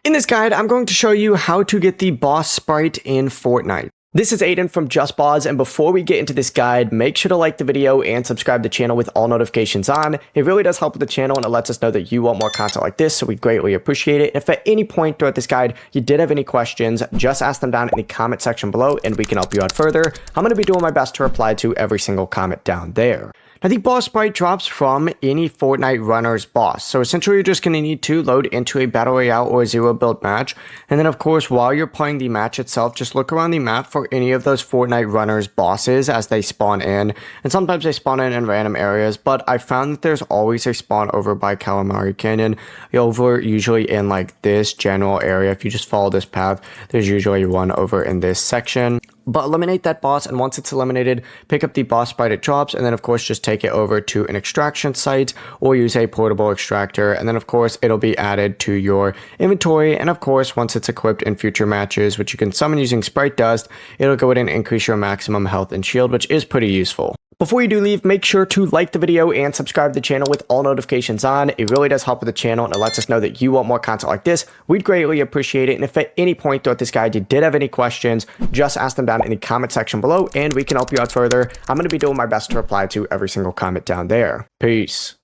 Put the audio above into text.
In this guide, I'm going to show you how to get the Boss Sprite in Fortnite. This is Aiden from Just Boss, and before we get into this guide, make sure to like the video and subscribe to the channel with all notifications on. It really does help with the channel, and it lets us know that you want more content like this, so we greatly appreciate it. If at any point throughout this guide you did have any questions, just ask them down in the comment section below, and we can help you out further. I'm going to be doing my best to reply to every single comment down there. Now, the boss sprite drops from any Fortnite runner's boss. So essentially, you're just going to need to load into a battle royale or zero build match. And then, of course, while you're playing the match itself, just look around the map for any of those Fortnite runners bosses as they spawn in. And sometimes they spawn in random areas, but I found that there's always a spawn over by Calamari Canyon, over usually in like this general area. If you just follow this path, there's usually one over in this section. But eliminate that boss, and once it's eliminated, pick up the boss sprite it drops, and then of course just take it over to an extraction site or use a portable extractor, and then of course it'll be added to your inventory. And of course, once it's equipped in future matches, which you can summon using Sprite Dust, it'll go ahead and increase your maximum health and shield, which is pretty useful. Before you do leave, make sure to like the video and subscribe to the channel with all notifications on. It really does help with the channel, and it lets us know that you want more content like this. We'd greatly appreciate it. And if at any point throughout this guide you did have any questions, just ask them down in the comment section below, and we can help you out further. I'm going to be doing my best to reply to every single comment down there. Peace.